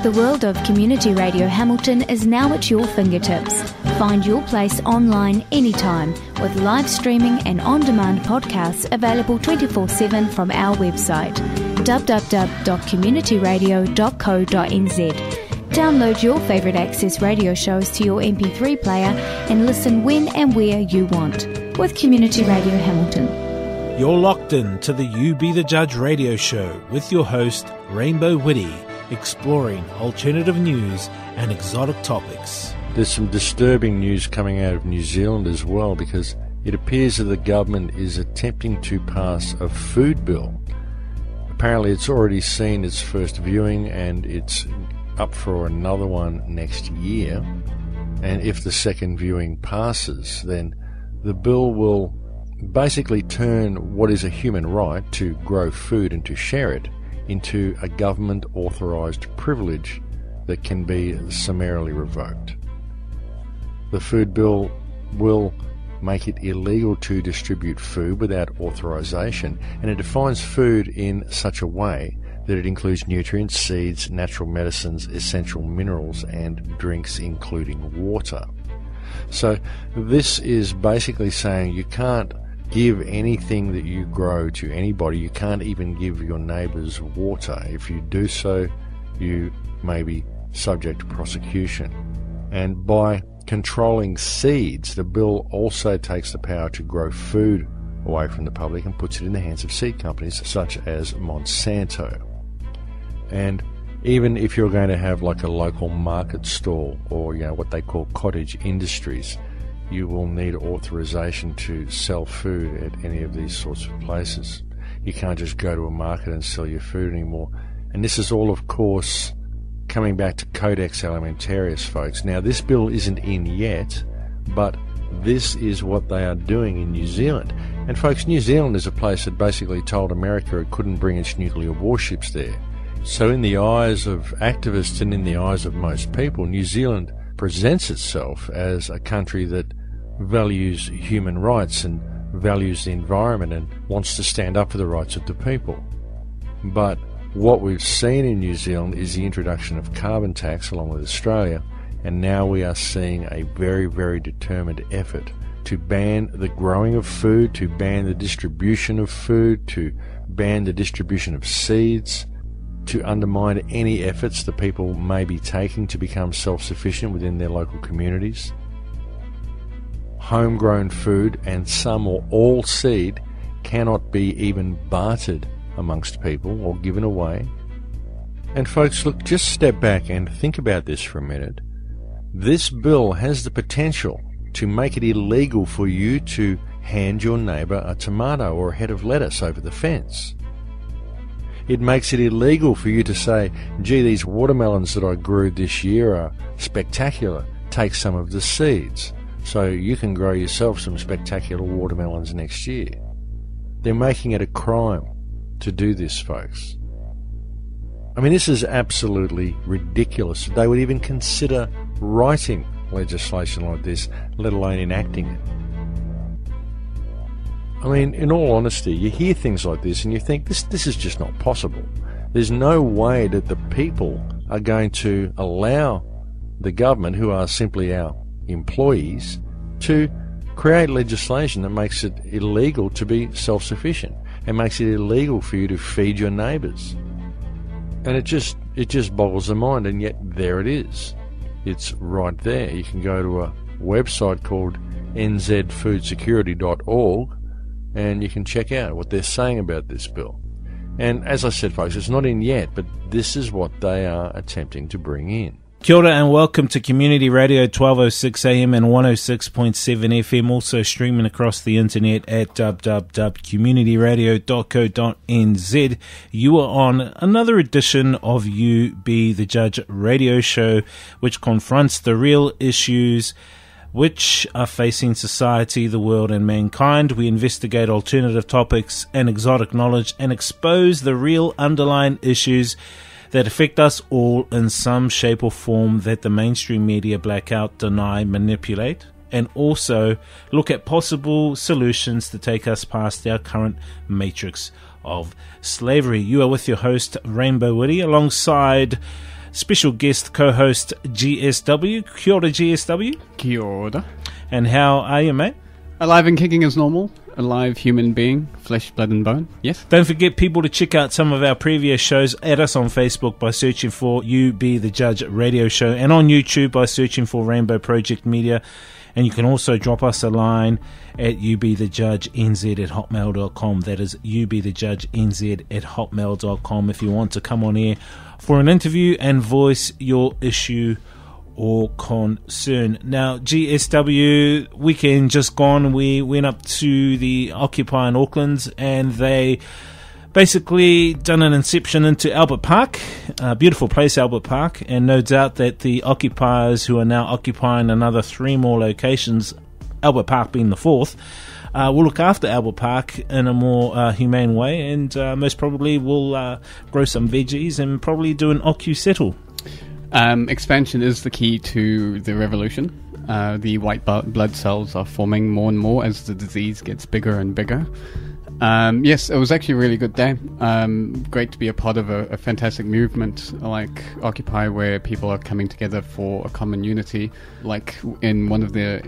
The world of community radio Hamilton is now at your fingertips. Find your place online anytime with live streaming and on-demand podcasts available 24/7 from our website www.communityradio.co.nz. Download your favourite Access radio shows to your MP3 player and listen when and where you want with Community Radio Hamilton. You're locked in to the You Be the Judge radio show with your host, Rainbow Wiri, exploring alternative news and exotic topics. There's some disturbing news coming out of New Zealand as well, because it appears that the government is attempting to pass a food bill. Apparently it's already seen its first viewing and it's up for another one next year. And if the second viewing passes, then the bill will basically turn what is a human right to grow food and to share it into a government-authorised privilege that can be summarily revoked. The food bill will make it illegal to distribute food without authorisation, and it defines food in such a way that it includes nutrients, seeds, natural medicines, essential minerals, and drinks including water. So this is basically saying you can't give anything that you grow to anybody. You can't even give your neighbours water. If you do so, you may be subject to prosecution. And by controlling seeds, the bill also takes the power to grow food away from the public and puts it in the hands of seed companies such as Monsanto. And even if you're going to have like a local market stall or what they call cottage industries, you will need authorization to sell food at any of these sorts of places. You can't just go to a market and sell your food anymore. And this is all, of course, coming back to Codex Alimentarius, folks. Now, this bill isn't in yet, but this is what they are doing in New Zealand. And, folks, New Zealand is a place that basically told America it couldn't bring its nuclear warships there. So in the eyes of activists and in the eyes of most people, New Zealand presents itself as a country that values human rights and values the environment and wants to stand up for the rights of the people. But what we've seen in New Zealand is the introduction of carbon tax along with Australia, and now we are seeing a very, very determined effort to ban the growing of food, to ban the distribution of food, to ban the distribution of seeds, to undermine any efforts that people may be taking to become self-sufficient within their local communities. Homegrown food and some or all seed cannot be even bartered amongst people or given away. And folks, look, just step back and think about this for a minute. This bill has the potential to make it illegal for you to hand your neighbour a tomato or a head of lettuce over the fence. It makes it illegal for you to say, gee, these watermelons that I grew this year are spectacular. Take some of the seeds so you can grow yourself some spectacular watermelons next year. They're making it a crime to do this, folks. I mean, this is absolutely ridiculous. They would even consider writing legislation like this, let alone enacting it. I mean, in all honesty, you hear things like this and you think, this is just not possible. There's no way that the people are going to allow the government, who are simply our employees, to create legislation that makes it illegal to be self-sufficient and makes it illegal for you to feed your neighbours. And it just boggles the mind, and yet there it is. It's right there. You can go to a website called nzfoodsecurity.org and you can check out what they're saying about this bill. And as I said, folks, it's not in yet, but this is what they are attempting to bring in. Kia ora and welcome to Community Radio 1206 AM and 106.7 FM, also streaming across the internet at www.communityradio.co.nz. You are on another edition of You Be the Judge radio show, which confronts the real issues which are facing society, the world and mankind. We investigate alternative topics and exotic knowledge and expose the real underlying issues that affect us all in some shape or form that the mainstream media black out, deny, manipulate, and also look at possible solutions to take us past our current matrix of slavery. You are with your host, Rainbow Wiri, alongside special guest co-host G.S.W. Kia ora, G.S.W. Kia ora. And how are you, mate? Alive and kicking as normal. A live human being, flesh, blood and bone. Yes. Don't forget, people, to check out some of our previous shows. Add us on Facebook by searching for You Be The Judge Radio Show, and on YouTube by searching for Rainbow Project Media. And you can also drop us a line at youbethejudgenz@hotmail.com. That is youbethejudgenz@hotmail.com if you want to come on air for an interview and voice your issue or concern. Now, GSW, weekend just gone, we went up to the Occupy in Auckland, and they basically done an inception into Albert Park, a beautiful place, Albert Park, and no doubt that the occupiers who are now occupying another 3 more locations, Albert Park being the 4th, will look after Albert Park in a more humane way, and most probably will grow some veggies and probably do an OCU-settle. Expansion is the key to the revolution. The white blood cells are forming more and more as the disease gets bigger and bigger. Yes, it was actually a really good day. Great to be a part of a fantastic movement like Occupy, where people are coming together for a common unity. Like in one of the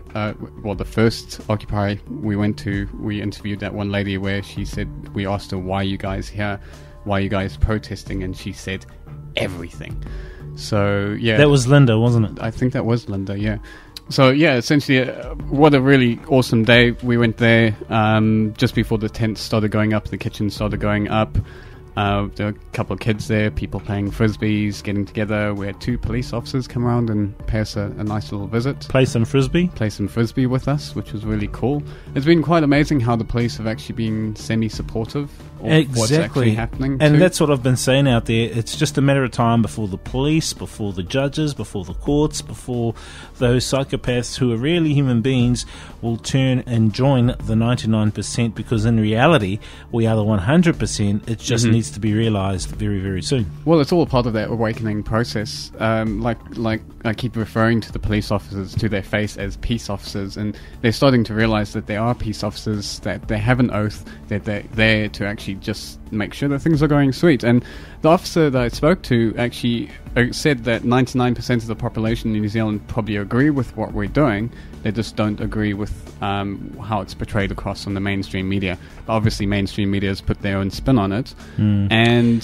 first Occupy we went to, we interviewed that one lady where she said, we asked her, why are you guys here? Why are you guys protesting? And she said, everything. So, yeah. That was Linda, wasn't it? I think that was Linda, yeah. So, yeah, essentially, what a really awesome day. We went there just before the tents started going up, the kitchen started going up. There were a couple of kids there, people playing frisbees, getting together. We had 2 police officers come around and pay us a nice little visit. Play some frisbee with us, which was really cool. It's been quite amazing how the police have actually been semi-supportive of what's actually happening. And that's what I've been saying out there. It's just a matter of time before the police, before the judges, before the courts, before those psychopaths who are really human beings will turn and join the 99%, because in reality, we are the 100%. It just needs to be realised very, very soon. Well, it's all part of that awakening process. Like I keep referring to the police officers to their face as peace officers, and they're starting to realise that they are peace officers, that they have an oath, that they're there to actually just make sure that things are going sweet. And the officer that I spoke to actually said that 99% of the population in New Zealand probably agree with what we're doing. They just don't agree with how it's portrayed across on the mainstream media. But obviously mainstream media has put their own spin on it. And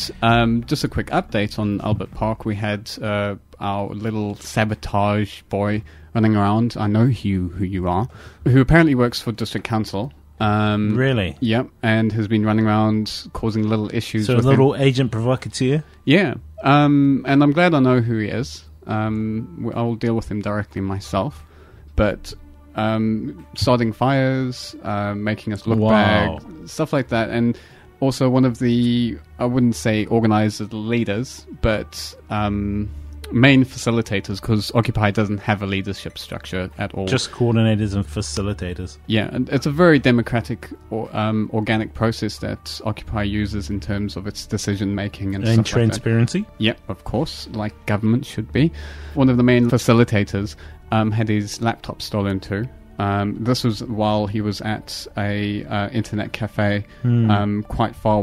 just a quick update on Albert Park. We had our little sabotage boy running around. I know who you are, who apparently works for District Council. Really? Yep, and has been running around causing little issues. So with a little agent provocateur? Yeah, and I'm glad I know who he is. I'll deal with him directly myself. But starting fires, making us look bad, stuff like that. And also one of the, I wouldn't say organized leaders, but main facilitators, because Occupy doesn't have a leadership structure at all. Just coordinators and facilitators. Yeah, and it's a very democratic organic process that Occupy uses in terms of its decision making and stuff transparency. Like that. Yeah, of course, like government should be. One of the main facilitators had his laptop stolen too. This was while he was at a internet cafe quite far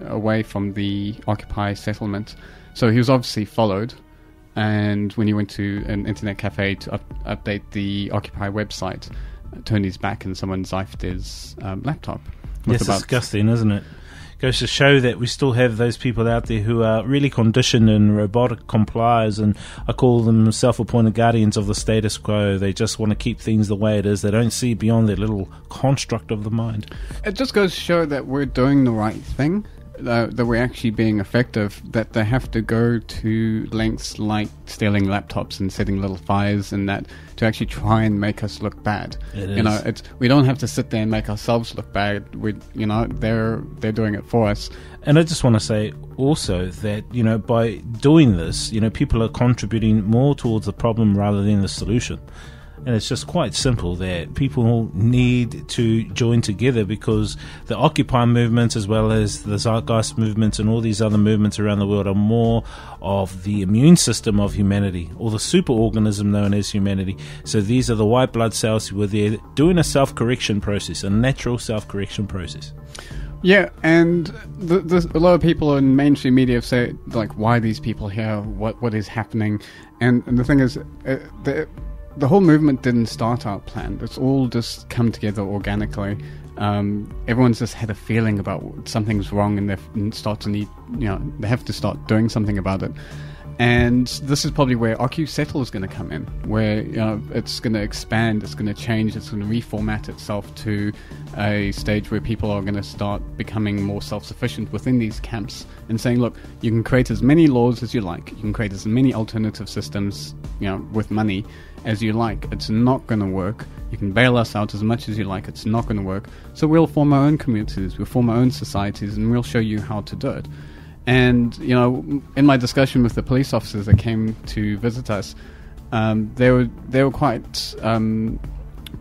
away from the Occupy settlement. So he was obviously followed. And when he went to an internet cafe to update the Occupy website, turned his back and someone zifed his laptop. Yes, disgusting, isn't it? Goes to show that we still have those people out there who are really conditioned and robotic compliers, and I call them self-appointed guardians of the status quo. They just want to keep things the way it is. They don't see beyond their little construct of the mind. It just goes to show that we're doing the right thing. That we're actually being effective, that they have to go to lengths like stealing laptops and setting little fires and that to actually try and make us look bad. We don't have to sit there and make ourselves look bad. They're doing it for us. And I just want to say also that, by doing this, people are contributing more towards the problem rather than the solution. And it's just quite simple that people need to join together, because the Occupy movement, as well as the Zeitgeist movement and all these other movements around the world, are more of the immune system of humanity, or the superorganism known as humanity. So these are the white blood cells who are there doing a self-correction process, a natural self-correction process. Yeah, and a lot of people in mainstream media have said, like, why are these people here? What is happening? And the thing is, the whole movement didn't start out planned. It's all just come together organically. Everyone's just had a feeling about something's wrong, and they have to start doing something about it. And this is probably where OcuSettle is going to come in, where it's going to expand, it's going to change, it's going to reformat itself to a stage where people are going to start becoming more self-sufficient within these camps and saying, look, you can create as many laws as you like, you can create as many alternative systems, with money as you like. It's not going to work. You can bail us out as much as you like. It's not going to work. So we'll form our own communities, we'll form our own societies, and we'll show you how to do it. And, in my discussion with the police officers that came to visit us, they were quite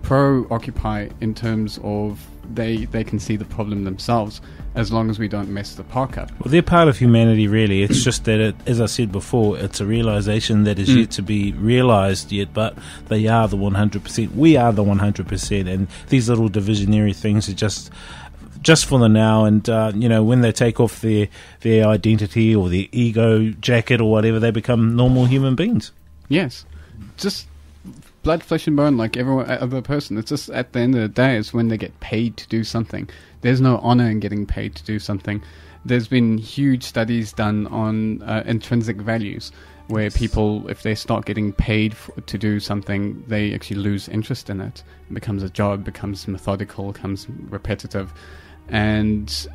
pro-Occupy in terms of they can see the problem themselves as long as we don't mess the park up. Well, they're part of humanity, really. It's just that, as I said before, it's a realisation that is yet to be realised yet, but they are the 100%. We are the 100%, and these little divisionary things are just for the now, and when they take off their identity or their ego jacket or whatever, they become normal human beings. Yes, just blood, flesh and bone like every other person. It's just at the end of the day, it's when they get paid to do something. There's no honor in getting paid to do something. There's been huge studies done on intrinsic values, where people, if they start getting paid to do something, they actually lose interest in it. It becomes a job, becomes methodical, becomes repetitive. And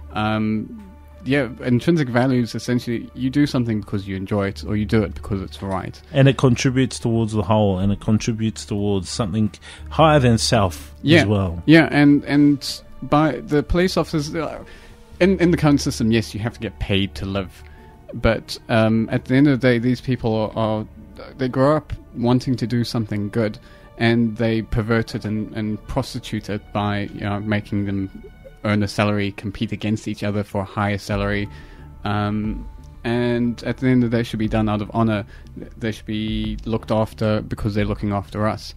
intrinsic values, essentially, you do something because you enjoy it, or you do it because it's right. And it contributes towards the whole, and it contributes towards something higher than self as well. Yeah, and by the police officers, in the current system, yes, you have to get paid to live. But at the end of the day, these people they grow up wanting to do something good, and they pervert it and prostitute it by making them earn a salary, compete against each other for a higher salary, and at the end of the day, should be done out of honor. They should be looked after because they're looking after us.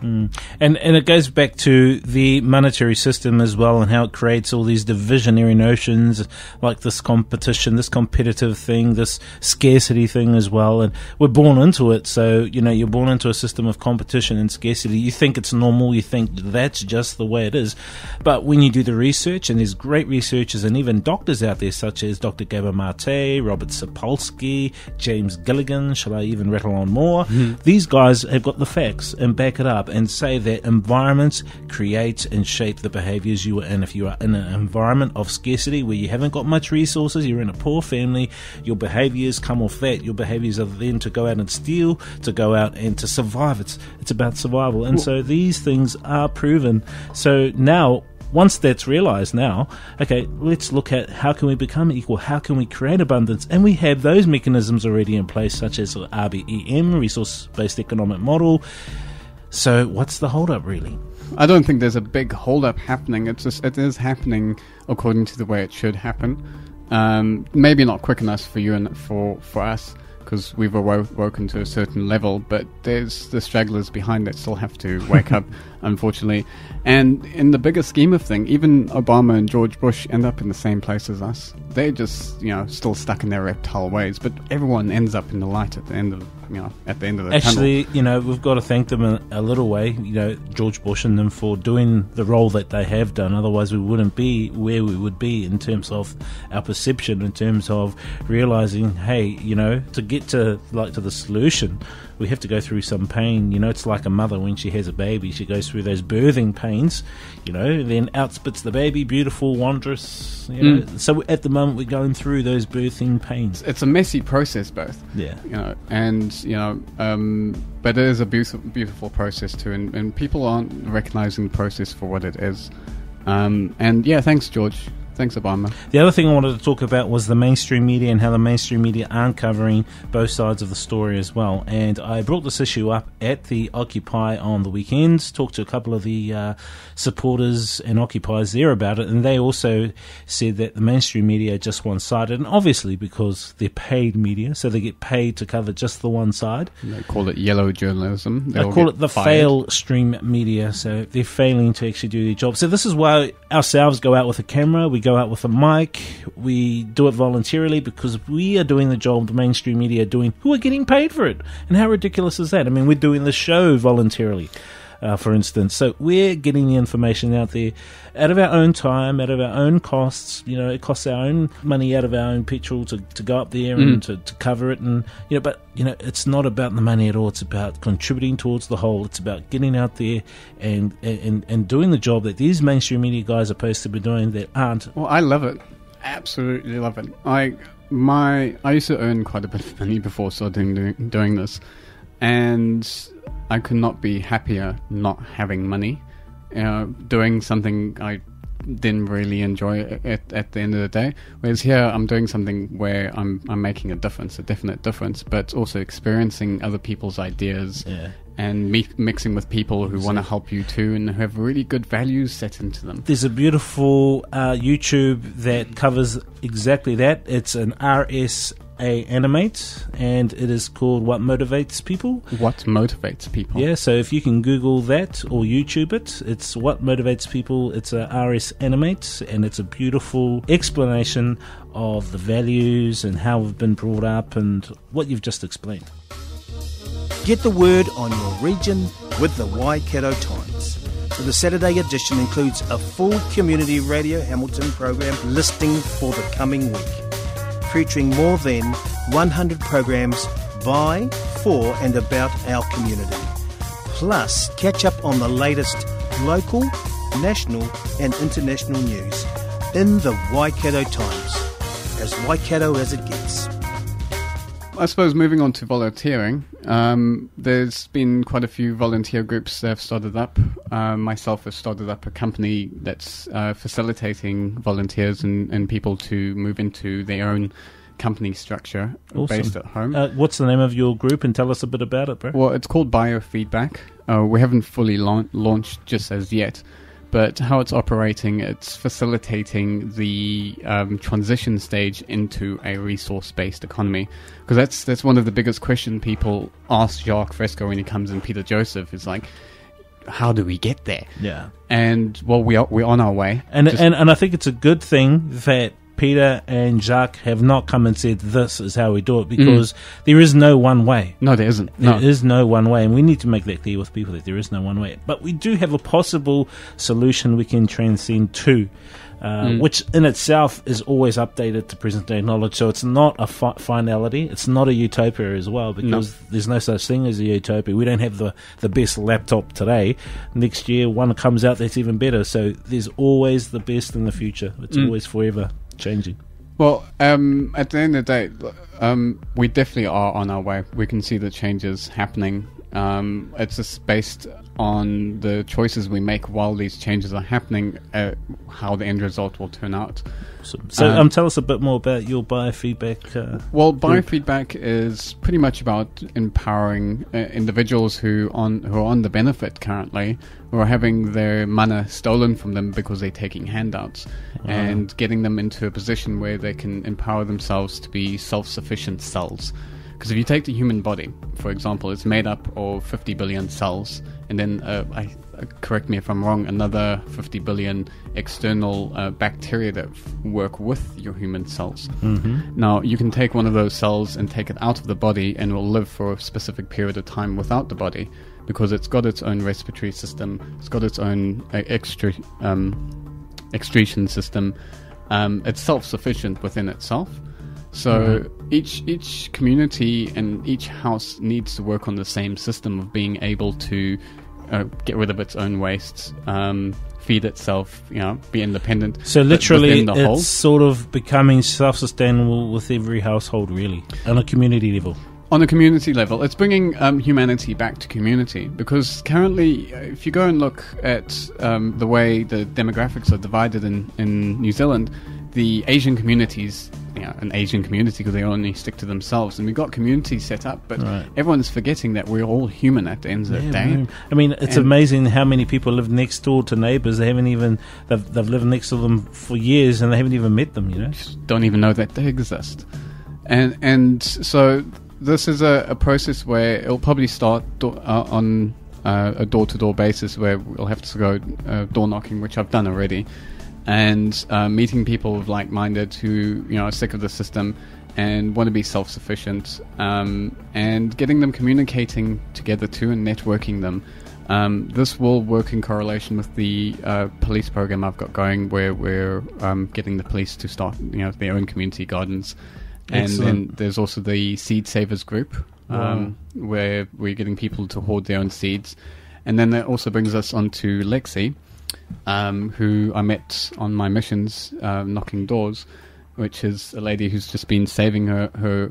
And it goes back to the monetary system as well, and how it creates all these divisionary notions, like this competition, this competitive thing, this scarcity thing as well. And we're born into it, so you're born into a system of competition and scarcity. You think it's normal, you think that's just the way it is. But when you do the research, and there's great researchers and even doctors out there, such as Dr. Gabor Mate, Robert Sapolsky, James Gilligan, shall I even rattle on more? These guys have got the facts and back it up, and say that environments create and shape the behaviours you are in. If you are in an environment of scarcity where you haven't got much resources, you're in a poor family, your behaviours come off that. Your behaviours are then to go out and steal, to go out and to survive. It's about survival. And so these things are proven. So now, once that's realised now, okay, let's look at how can we become equal, how can we create abundance, and we have those mechanisms already in place, such as RBEM, Resource-Based Economic Model. So what's the hold-up, really? I don't think there's a big hold-up happening. It is happening according to the way it should happen. Maybe not quick enough for you and for us, because we've woken to a certain level, but there's the stragglers behind that still have to wake up, unfortunately. And in the bigger scheme of things, even Obama and George Bush end up in the same place as us. They're just, still stuck in their reptile ways, but everyone ends up in the light at the end of the tunnel. Actually, we've got to thank them in a little way, George Bush and them, for doing the role that they have done. Otherwise, we wouldn't be where we would be in terms of our perception, in terms of realizing, hey, to get to the solution, we have to go through some pain. It's like a mother when she has a baby. She goes through those birthing pains, then out spits the baby, beautiful, wondrous. So at the moment, we're going through those birthing pains. It's a messy process, both. Yeah. But it is a beautiful process too, and people aren't recognizing the process for what it is. Thanks, George. Thanks, Obama. The other thing I wanted to talk about was the mainstream media and how the mainstream media aren't covering both sides of the story as well. And I brought this issue up at the Occupy on the weekend, talked to a couple of the supporters and occupiers there about it, and they also said that the mainstream media are just one-sided, and obviously because they're paid media, so they get paid to cover just the one side. They call it yellow journalism. They call it the fail stream media, so they're failing to actually do their job. So this is why ourselves go out with a camera, we go go out with a mic. We do it voluntarily because we are doing the job the mainstream media are doing, who are getting paid for it. And how ridiculous is that? I mean, we're doing the show voluntarily, for instance. So we're getting the information out there out of our own time, out of our own costs. You know, it costs our own money out of our own petrol to go up there and to cover it. And, you know, but, you know, it's not about the money at all. It's about contributing towards the whole. It's about getting out there and doing the job that these mainstream media guys are supposed to be doing that aren't. Well, I love it. Absolutely love it. I used to earn quite a bit of money before starting doing this. And I could not be happier not having money, doing something I didn't really enjoy at the end of the day. Whereas here, I'm doing something where I'm making a difference, a definite difference, but also experiencing other people's ideas and mixing with people who want to help you too and who have really good values set into them. There's a beautiful YouTube that covers exactly that. It's an RSA animate, and it is called What Motivates People. What Motivates People? Yeah, so if you can Google that or YouTube it, it's What Motivates People. It's a RS animate, and it's a beautiful explanation of the values and how we've been brought up and what you've just explained. Get the word on your region with the Waikato Times. So the Saturday edition includes a full Community Radio Hamilton program listing for the coming week, featuring more than 100 programs by, for and about our community. Plus, catch up on the latest local, national and international news in the Waikato Times, as Waikato as it gets. I suppose moving on to volunteering, there's been quite a few volunteer groups that have started up. Myself have started up a company that's facilitating volunteers and people to move into their own company structure based at home. What's the name of your group, and tell us a bit about it, bro? Well, it's called Biofeedback. We haven't fully launched just as yet, but how it's operating, it's facilitating the transition stage into a resource-based economy. Because that's one of the biggest questions people ask Jacques Fresco when he comes in, Peter Joseph, is like, how do we get there? Yeah. And, well, we're on our way. And I think it's a good thing that Peter and Jacques have not come and said this is how we do it, because there is no one way. No, there isn't. There is no one way, and we need to make that clear with people that there is no one way. But we do have a possible solution we can transcend to, which in itself is always updated to present day knowledge. So it's not a finality. It's not a utopia as well, because there's no such thing as a utopia. We don't have the best laptop today. Next year, one comes out that's even better. So there's always the best in the future. It's always forever changing. Well, at the end of the day, we definitely are on our way. We can see the changes happening. It's just based on the choices we make while these changes are happening, how the end result will turn out. So tell us a bit more about your biofeedback. Well, biofeedback is pretty much about empowering individuals who are on the benefit currently, who are having their mana stolen from them because they're taking handouts, and getting them into a position where they can empower themselves to be self-sufficient cells. Because if you take the human body, for example, it's made up of 50 billion cells, and then, correct me if I'm wrong, another 50 billion external bacteria that work with your human cells. Now, you can take one of those cells and take it out of the body, and it will live for a specific period of time without the body, because it's got its own respiratory system, it's got its own excretion system, it's self-sufficient within itself. So each community and each house needs to work on the same system of being able to get rid of its own wastes, feed itself, be independent. So literally, the it's whole, sort of becoming self-sustainable with every household, really, on a community level. On a community level, it's bringing humanity back to community, because currently, if you go and look at the way the demographics are divided in New Zealand, the Asian communities, an Asian community because they only stick to themselves, and we've got communities set up, but everyone's forgetting that we're all human at the end of the day. I mean, it's amazing how many people live next door to neighbours. They've lived next to them for years, and they haven't even met them. Just don't even know that they exist, and so this is a process where it'll probably start on a door-to-door basis, where we'll have to go door knocking, which I've done already. and meeting people like-minded who are sick of the system and want to be self-sufficient, and getting them communicating together too and networking them. This will work in correlation with the police program I've got going, where we're getting the police to start their own community gardens. And then there's also the Seed Savers group, where we're getting people to hoard their own seeds. And then that also brings us on to Lexy, who I met on my missions, knocking doors, which is a lady who's just been saving her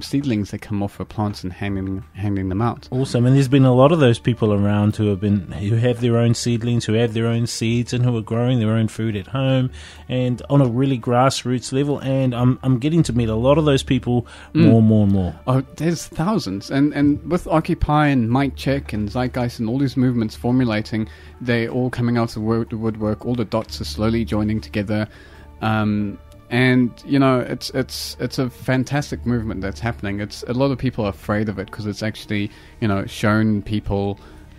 seedlings that come off her plants and handing them out. Awesome, and there's been a lot of those people around who have their own seedlings, who have their own seeds, and who are growing their own food at home, and on a really grassroots level. And I'm getting to meet a lot of those people more and more. Oh, there's thousands, and with Occupy and Mic Check and Zeitgeist and all these movements formulating, they're all coming out of the woodwork. All the dots are slowly joining together. And it's a fantastic movement that's happening. It's a lot of people are afraid of it because it's actually shown people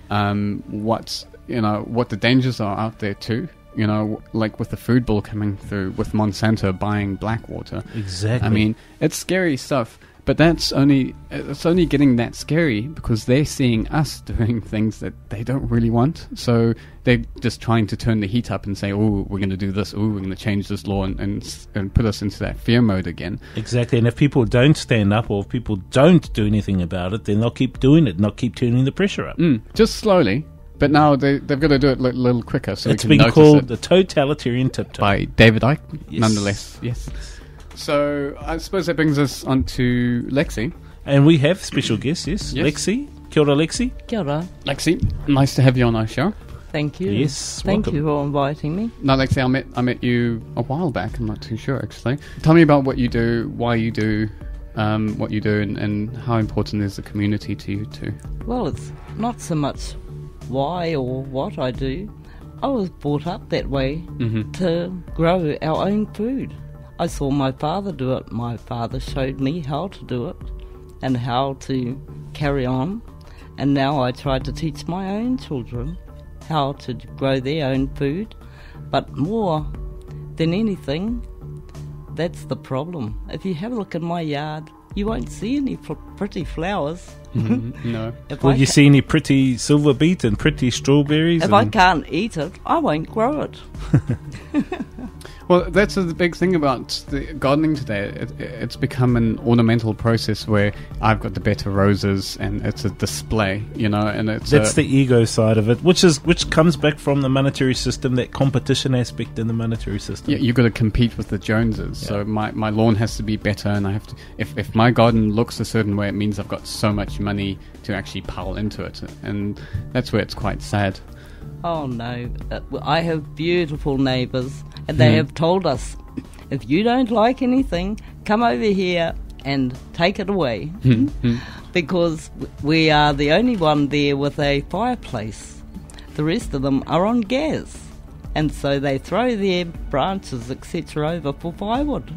what the dangers are out there too. Like with the food bill coming through, with Monsanto buying Blackwater. Exactly. I mean, it's scary stuff. But it's only getting that scary because they're seeing us doing things that they don't really want. So they're just trying to turn the heat up and say, "Oh, we're going to do this. Oh, we're going to change this law," and put us into that fear mode again. Exactly. And if people don't stand up, or if people don't do anything about it, then they'll keep doing it, not keep turning the pressure up. Just slowly. But now they've got to do it a little quicker. So it's we can been called it. The Totalitarian Tiptoe By David Icke, yes. Nonetheless. Yes. So I suppose that brings us on to Lexy. And we have special guests, yes. Lexy. Kia ora, Lexy. Kia ora. Lexy, nice to have you on our show. Thank you. Yes, Thank welcome. you for inviting me. No, Lexy, I met you a while back. I'm not too sure, actually. Tell me about what you do, why you do what you do, and how important is the community to you too. Well, it's not so much why or what I do. I was brought up that way to grow our own food. I saw my father do it. My father showed me how to do it and how to carry on. And now I try to teach my own children how to grow their own food. But more than anything, that's the problem. If you have a look in my yard, you won't see any pretty flowers. No. Will you see any pretty silver beet and pretty strawberries? If I can't eat it, I won't grow it. Well, that's the big thing about the gardening today. It's become an ornamental process where I've got the better roses and it's a display, and that's the ego side of it, which comes back from the monetary system, that competition aspect in the monetary system. Yeah, you've got to compete with the Joneses. Yeah. So my lawn has to be better, and I have to. If my garden looks a certain way, it means I've got so much money to actually pile into it, and that's where it's quite sad. Oh no, I have beautiful neighbours, and they have told us, if you don't like anything, come over here and take it away. Because we are the only one there with a fireplace. The rest of them are on gas, and so they throw their branches, etc. over for firewood,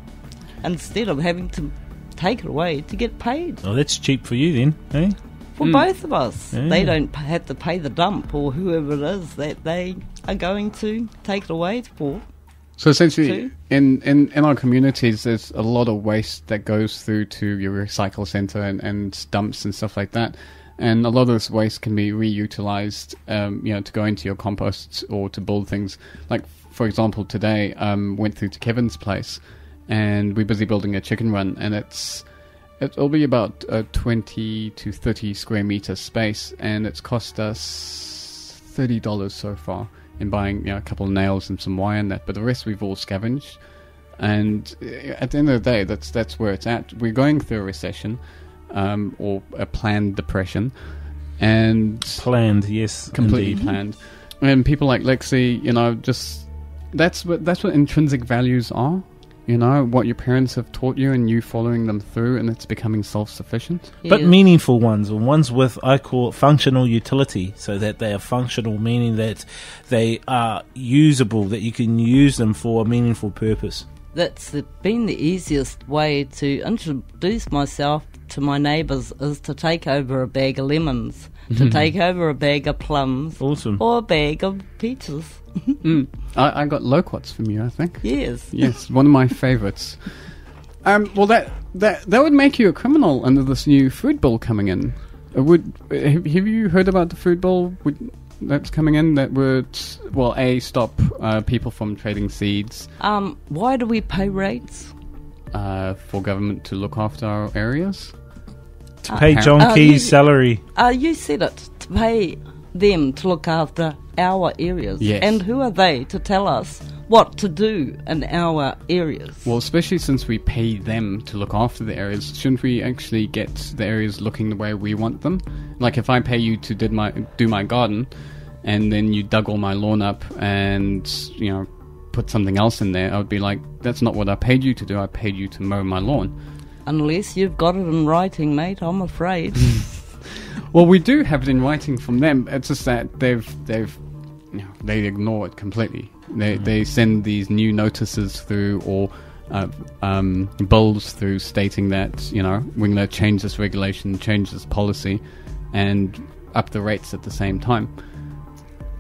instead of having to take it away to get paid. Oh, that's cheap for you then, eh? For both of us. Yeah. They don't have to pay the dump or whoever it is that they are going to take it away for. So essentially, in our communities, there's a lot of waste that goes through to your recycle centre and dumps and stuff like that. And a lot of this waste can be reutilized, to go into your composts or to build things. Like, for example, today, went through to Kevin's place, and we're busy building a chicken run, and it'll be about a 20 to 30 square meter space, and it's cost us $30 so far in buying a couple of nails and some wire and that, but the rest we've all scavenged. And at the end of the day, that's where it's at. We're going through a recession, or a planned depression, and planned, yes, completely indeed. planned. And people like Lexy, just that's what intrinsic values are. What your parents have taught you and you following them through, and it's becoming self-sufficient. But meaningful ones, or ones with, I call it, functional utility, so that they are functional, meaning that they are usable, that you can use them for a meaningful purpose. That's been the easiest way to introduce myself to my neighbours is to take over a bag of lemons, to take over a bag of plums, Awesome. or a bag of peaches. I got loquats from you, I think. Yes. Yes, one of my favourites. Well, that would make you a criminal under this new food bill coming in. Have you heard about the food bill that's coming in that would, well, stop people from trading seeds? Why do we pay rates? For government to look after our areas? To pay John Key's salary. You said it, to pay them to look after our areas. Yes. And who are they to tell us what to do in our areas? Well, especially since we pay them to look after the areas, shouldn't we actually get the areas looking the way we want them? Like if I pay you to do my garden, and then you dug all my lawn up and, you know, put something else in there, I would be like, that's not what I paid you to do. I paid you to mow my lawn. Unless you've got it in writing, mate, I'm afraid. Well, we do have it in writing from them. It's just that they ignore it completely. They send these new notices through or bills through stating that, you know, we're going to change this regulation, change this policy, and up the rates at the same time.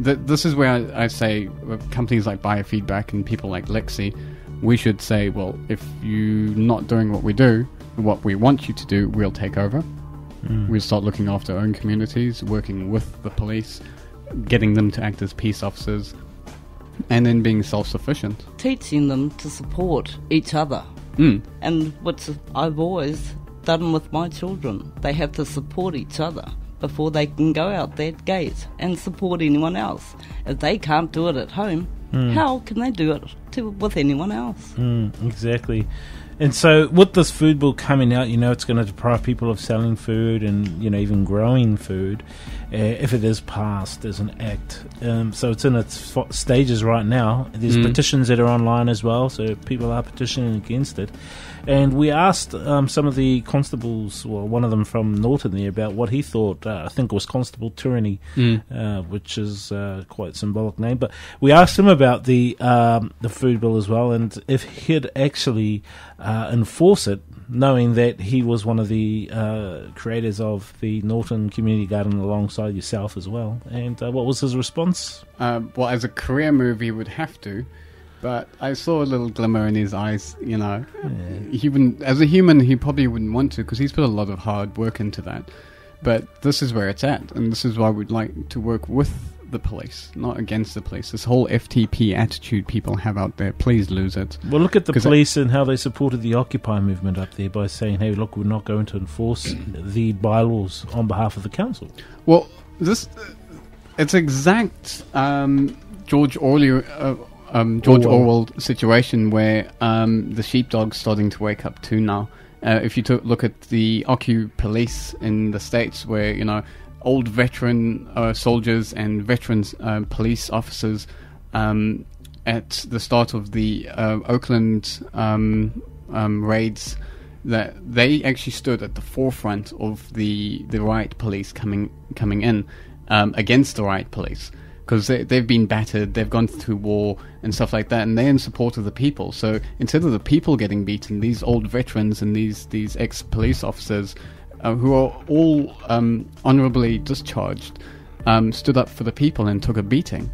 This is where I say companies like Biofeedback and people like Lexy, we should say, well, if you're not doing what we want you to do, we'll take over. We'll start looking after our own communities, working with the police, getting them to act as peace officers, and then being self-sufficient. Teaching them to support each other. And what I've always done with my children, they have to support each other before they can go out that gate and support anyone else. If they can't do it at home, how can they do it with anyone else? Exactly. And so with this food bill coming out, you know, it's going to deprive people of selling food and, you know, even growing food if it is passed as an act. So it's in its stages right now. There's petitions that are online as well, so people are petitioning against it. And we asked some of the constables, well, one of them from Norton there, about what he thought. I think it was Constable Tyranny, which is quite a symbolic name. But we asked him about the food bill as well, and if he'd actually enforce it, knowing that he was one of the creators of the Norton Community Garden alongside yourself as well. And what was his response? Well, as a career move, he would have to. But I saw a little glimmer in his eyes, you know. Yeah. He wouldn't, as a human, he probably wouldn't want to, because he's put a lot of hard work into that. But this is where it's at, and this is why we'd like to work with the police, not against the police. This whole FTP attitude people have out there, please lose it. Well, look at the police and how they supported the Occupy movement up there by saying, hey, look, we're not going to enforce the bylaws on behalf of the council. Well, it's exact George Orwell situation where the sheepdog's starting to wake up too now. If you look at the Occu police in the States, where, you know, old veteran soldiers and veterans police officers at the start of the Oakland raids, that they actually stood at the forefront of the riot police coming in against the riot police. Because they've been battered, they've gone through war and stuff like that, and they're in support of the people. So instead of the people getting beaten, these old veterans and these ex-police officers, who are all honorably discharged, stood up for the people and took a beating.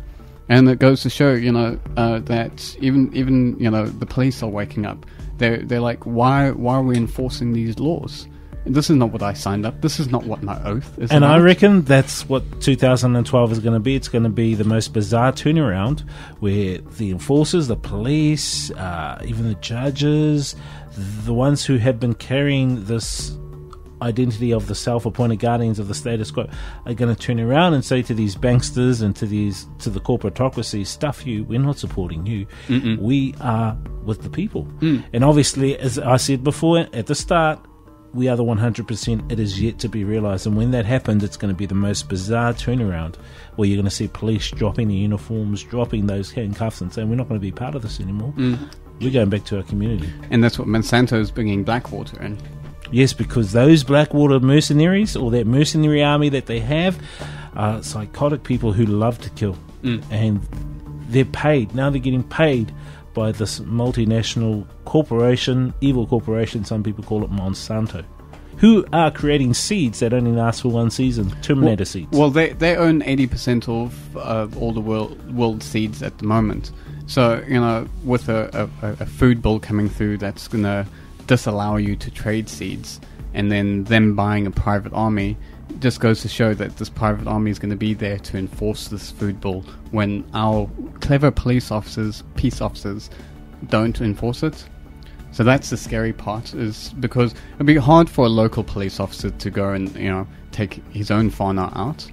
And it goes to show, you know, that even you know, the police are waking up. They're like, why are we enforcing these laws? This is not what I signed up. This is not what my oath is. And about. I reckon that's what 2012 is going to be. It's going to be the most bizarre turnaround where the enforcers, the police, even the judges, the ones who have been carrying this identity of the self-appointed guardians of the status quo are going to turn around and say to these banksters and to the corporatocracy, stuff you, we're not supporting you. We are with the people. And obviously, as I said before at the start, we are the 100%. It is yet to be realised, and when that happens, it's going to be the most bizarre turnaround where you're going to see police dropping the uniforms, dropping those handcuffs and saying, we're not going to be part of this anymore. We're going back to our community. And that's what Monsanto's bringing Blackwater in. Yes, because those Blackwater mercenaries, or that mercenary army that they have, are psychotic people who love to kill. And they're paid. Now they're getting paid by this multinational corporation, evil corporation, some people call it Monsanto. who are creating seeds that only last for one season, Terminator seeds. Well, they own 80% of all the world seeds at the moment. So, with a food bill coming through that's going to disallow you to trade seeds, and then them buying a private army, just goes to show that this private army is going to be there to enforce this food bill when our clever police officers, peace officers, don't enforce it. So that's the scary part, is because it'd be hard for a local police officer to go and, take his own fauna out.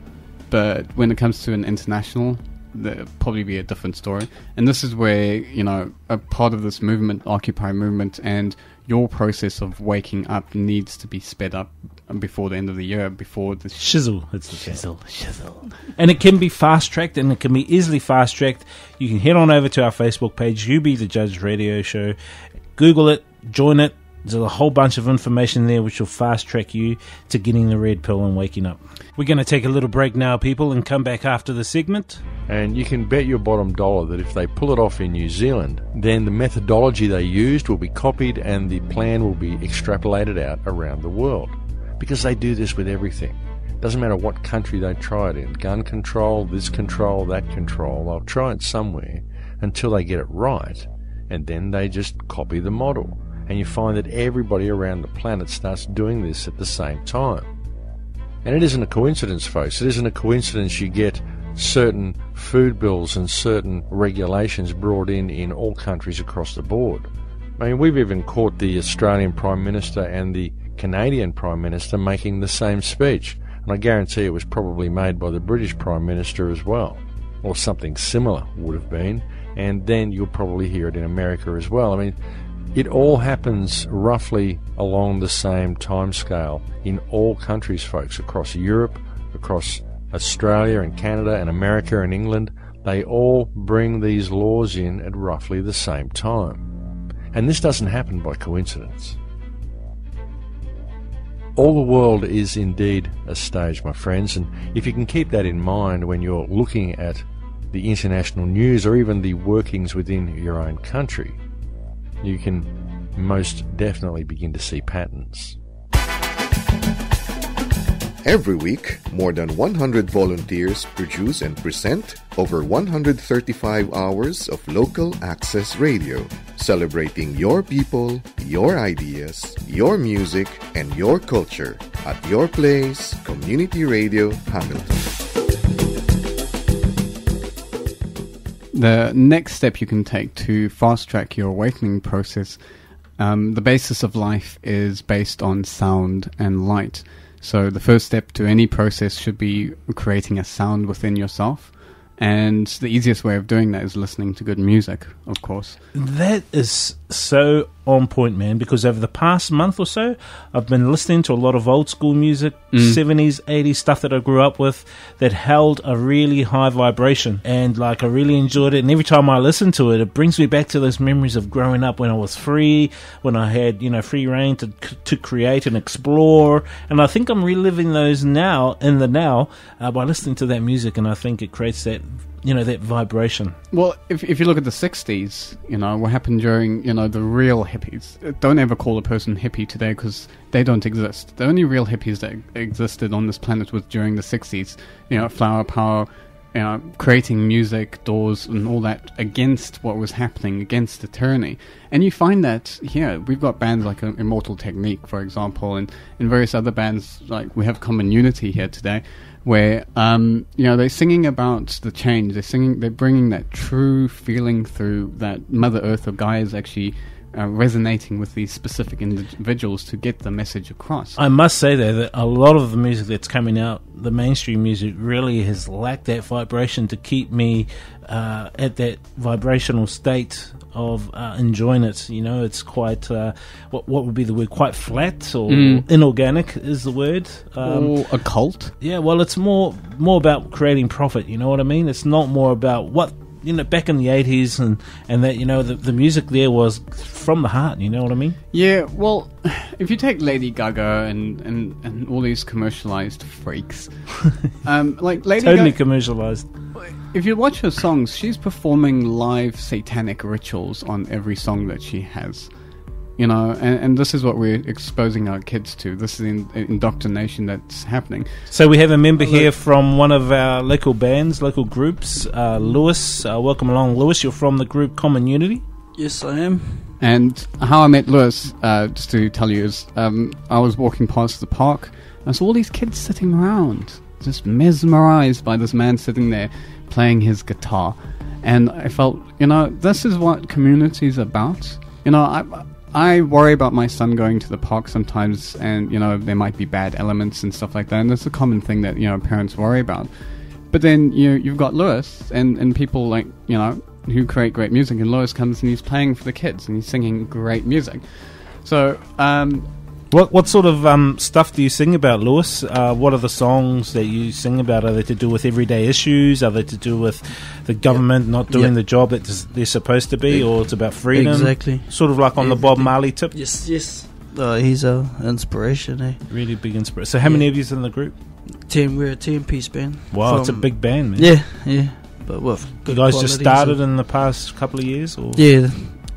But when it comes to an international, there'll probably be a different story. And this is where, a part of this movement, Occupy movement, and your process of waking up needs to be sped up before the end of the year, before the shizzle. It's the shizzle. And it can be fast-tracked, and it can be easily fast-tracked. You can head on over to our Facebook page, You Be the Judge Radio Show. Google it, join it. There's a whole bunch of information there which will fast-track you to getting the red pill and waking up. We're going to take a little break now, people, and come back after the segment. And you can bet your bottom dollar that if they pull it off in New Zealand, then the methodology they used will be copied and the plan will be extrapolated out around the world. Because they do this with everything. Doesn't matter what country they try it in. Gun control, this control, that control. They'll try it somewhere until they get it right. And then they just copy the model. And you find that everybody around the planet starts doing this at the same time. And it isn't a coincidence, folks. It isn't a coincidence you get certain food bills and certain regulations brought in all countries across the board. I mean, we've even caught the Australian Prime Minister and the Canadian Prime Minister making the same speech. And I guarantee it was probably made by the British Prime Minister as well. Or something similar would have been. And then you'll probably hear it in America as well. I mean, it all happens roughly along the same time scale in all countries, folks, across Europe, across Australia and Canada and America and England. They all bring these laws in at roughly the same time. And this doesn't happen by coincidence. All the world is indeed a stage, my friends, and if you can keep that in mind when you're looking at the international news or even the workings within your own country, you can most definitely begin to see patterns. Every week, more than 100 volunteers produce and present over 135 hours of local access radio, celebrating your people, your ideas, your music, and your culture at your place, Community Radio Hamilton. The next step you can take to fast-track your awakening process, the basis of life is based on sound and light. So the first step to any process should be creating a sound within yourself. And the easiest way of doing that is listening to good music, of course. That is so on point, man, because over the past month or so, I've been listening to a lot of old school music, 70s, 80s, stuff that I grew up with that held a really high vibration. And I really enjoyed it. And every time I listen to it, it brings me back to those memories of growing up when I was free, when I had, free reign to create and explore. And I think I'm reliving those now, in the now, by listening to that music. And I think it creates that that vibration. Well, if you look at the 60s, what happened during, the real hippies. Don't ever call a person hippie today because they don't exist. The only real hippies that existed on this planet was during the 60s. Flower power, creating music, doors, and all that against what was happening, against the tyranny. And you find that here, we've got bands like Immortal Technique, for example, and various other bands, like we have Common Unity here today, where they're singing about the change. They're bringing that true feeling through, that Mother Earth or Gaia is actually resonating with these specific individuals to get the message across. I must say though that a lot of the music that's coming out, the mainstream music, really has lacked that vibration to keep me at that vibrational state of enjoying it. It's quite what would be the word, quite flat or inorganic is the word, or occult. Yeah, well, it's more about creating profit, you know what I mean? It's not more about what back in the 80s and that the music there was from the heart, you know what I mean? Yeah, well, if you take Lady Gaga and all these commercialized freaks, like Lady totally commercialized. If you watch her songs, she's performing live satanic rituals on every song that she has. and this is what we're exposing our kids to. This is indoctrination that's happening. So we have a member here from one of our local bands, local groups, Lewis. Welcome along, Lewis. You're from the group Common Unity? Yes, I am. And how I met Lewis, just to tell you, is I was walking past the park, and I saw all these kids sitting around, just mesmerized by this man sitting there playing his guitar. And I felt, this is what community is about. I worry about my son going to the park sometimes, and there might be bad elements and stuff like that, and that's a common thing that parents worry about. But then you've got Lewis and people like who create great music, and Lewis comes and he's playing for the kids and he's singing great music. So what sort of stuff do you sing about, Lewis? What are the songs that you sing about? Are they to do with everyday issues? Are they to do with the government not doing the job that they're supposed to be, or it's about freedom? Exactly. Sort of like on the Bob Marley tip? Yes. He's an inspiration, eh? Really big inspiration. So how many of you in the group? We're a 10-piece band. Wow, it's a big band, man. Yeah. But with good you guys quality, just started in the past couple of years? Or? Yeah,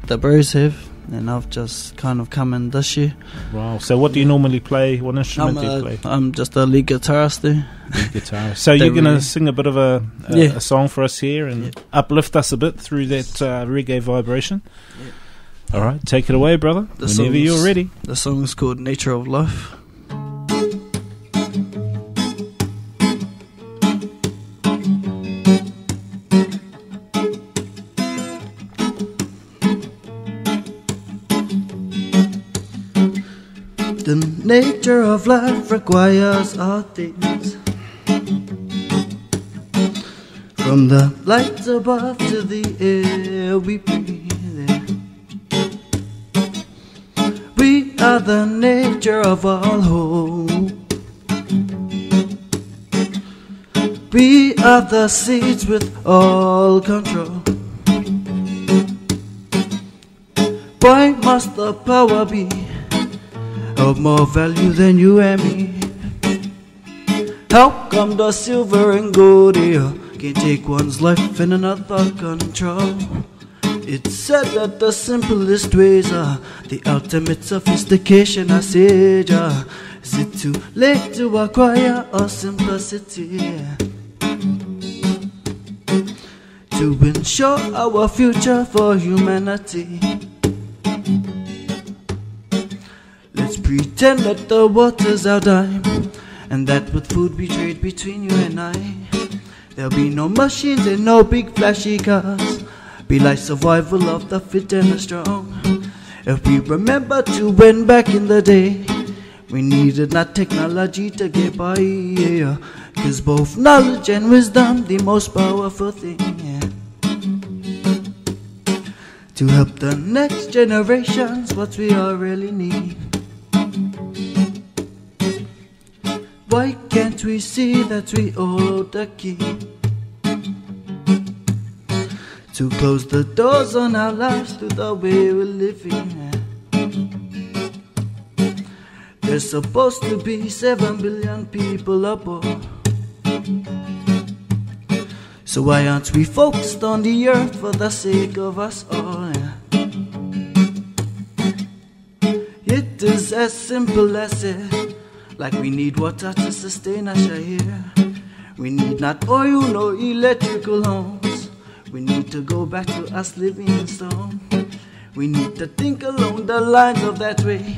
the bros have, and I've just kind of come in this year. Wow. So what do you normally play? What instrument do you play? I'm just a lead guitarist there. Lead guitarist. So you're going to sing a bit of a song for us here and uplift us a bit through that reggae vibration? Yeah. All right, take it away, brother, whenever you're ready. The song's called Nature of Life. The nature of life requires all things, from the lights above to the air we breathe in. We are the nature of all hope. We are the seeds with all control. Why must the power be of more value than you and me? How come the silver and gold here can take one's life and another control? It's said that the simplest ways are the ultimate sophistication. I said, is it too late to acquire a simplicity to ensure our future for humanity? Pretend that the water's our dime, and that with food we trade between you and I. There'll be no machines and no big flashy cars, be like survival of the fit and the strong. If we remember to when back in the day we needed not technology to get by, yeah. Cause both knowledge and wisdom the most powerful thing, yeah. To help the next generations, what we all really need. Why can't we see that we all hold the key to close the doors on our lives to the way we're living? There's supposed to be 7 billion people aboard, so why aren't we focused on the earth for the sake of us all? It is as simple as it. Like we need water to sustain us here. We need not oil, no electrical homes. We need to go back to us living in stone. We need to think along the lines of that way.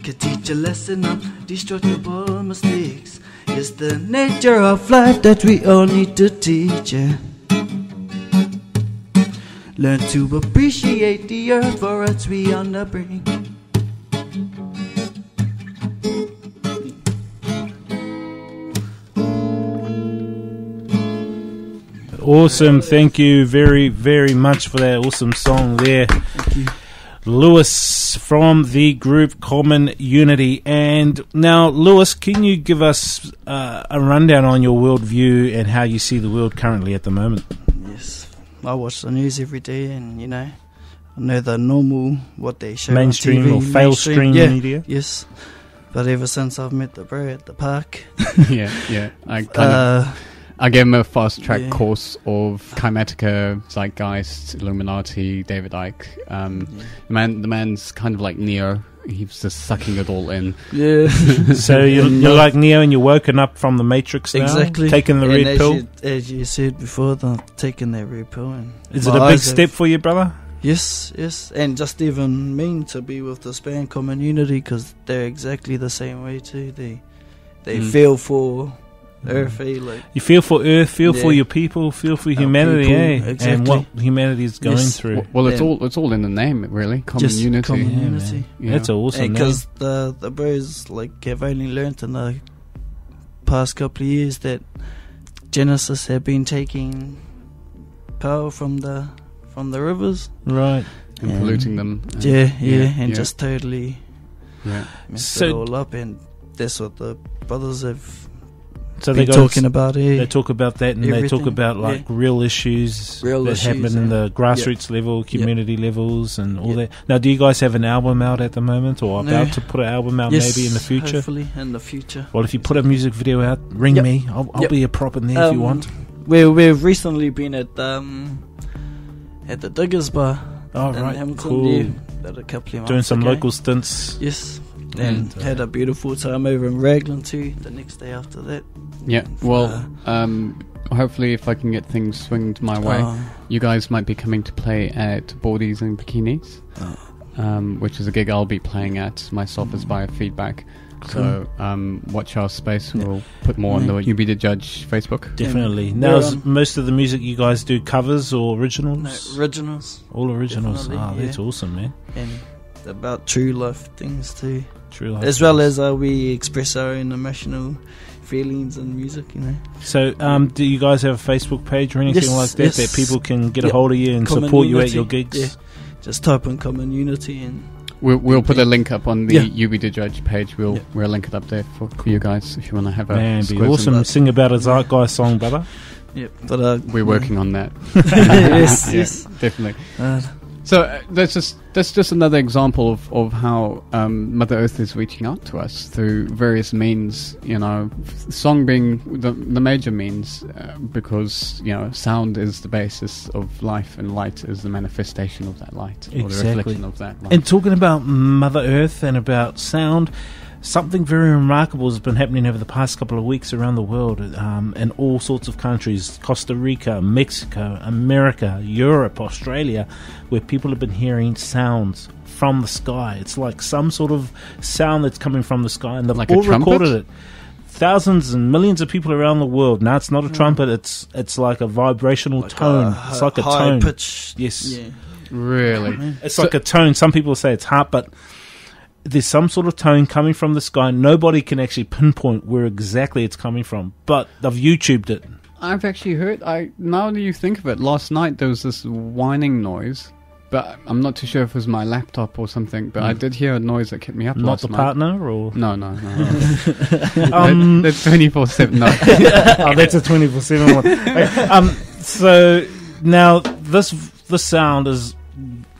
Could teach a lesson of destructible mistakes. It's the nature of life that we all need to teach, yeah. Learn to appreciate the earth, for else we on the brink. Awesome. Thank you very, very much for that awesome song there. Thank you. Lewis from the group Common Unity. And now, Lewis, can you give us a rundown on your worldview and how you see the world currently at the moment? Yes. I watch the news every day, and, I know the normal, what they show mainstream on TV. Or fail-stream media? Yes. But ever since I've met the bro at the park... yeah, I kind of... I gave him a fast track course of Kymatica, Zeitgeist, Illuminati, David Icke. The man's kind of like Neo. He's just sucking it all in. Yeah. So you're like Neo, and you're woken up from the Matrix now. Exactly. Taking the red pill. As you said before, taking that red pill. And Is it a big step for you, brother? Yes, and just even mean to be with this band Common Unity, because they're exactly the same way too. They feel for Earth, like you feel for Earth, feel for your people, feel for humanity, exactly. and what humanity is going through. Well, it's all in the name, really. Common Unity. Common Unity. Yeah. That's awesome. Because the bros like have only learnt in the past couple of years that Genesis have been taking power from the rivers, right, and polluting them. And just totally messed it So- all up, and that's what the brothers have So been talking about. They talk about that, and they talk Everything, about like real issues that happen in the grassroots level, community levels, and all that. Now, do you guys have an album out at the moment, or about to put an album out maybe in the future? Hopefully in the future. Well, if you put a music video out, ring me. I'll be a prop in there if you want. We've recently been at the Diggers Bar. Oh, in right, Hamilton, cool. That a couple of months Doing some ago. local stints. Yes. And had a beautiful time over in Raglan too the next day after that. Yeah, well, hopefully if I can get things swinged my way, you guys might be coming to play at Boardies and Bikinis, which is a gig I'll be playing at myself as biofeedback. Cool. So watch our space. We'll put more on the You Be The Judge Facebook. Definitely. Now, is most of the music you guys do covers or originals? No, originals. All originals. Definitely, That's awesome, man. And about true life things too. True life as well as we express our own emotional feelings and music, So, do you guys have a Facebook page or anything like that that people can get a hold of you and Common support Unity, you at your gigs? Yeah. Just type in Common Unity and we'll put a link up on the You Be The Judge page. We'll link it up there for you guys if you want to have a be awesome. Sing about a Zeitgeist song, brother. Yep, but we're working on that. yes, definitely. So that's just another example of how Mother Earth is reaching out to us through various means. Song being the major means, because sound is the basis of life, and light is the manifestation of that light, or the reflection of that light. And talking about Mother Earth and about sound, something very remarkable has been happening over the past couple of weeks around the world, in all sorts of countries: Costa Rica, Mexico, America, Europe, Australia, where people have been hearing sounds from the sky. It's like some sort of sound that's coming from the sky, and they've like all recorded it. Thousands and millions of people around the world. Now, it's not a trumpet; it's like a vibrational tone. It's like a tone. Pitch. Yes, really. It's like a tone. Some people say it's harp, but there's some sort of tone coming from the sky. Nobody can actually pinpoint where exactly it's coming from, but they've YouTubed it. I've actually heard, now that you think of it, last night there was this whining noise, but I'm not too sure if it was my laptop or something, but I did hear a noise that kept me up last night. Not the partner, or? No. That's 24/7, no. Oh, that's a 24/7 one. So now this sound is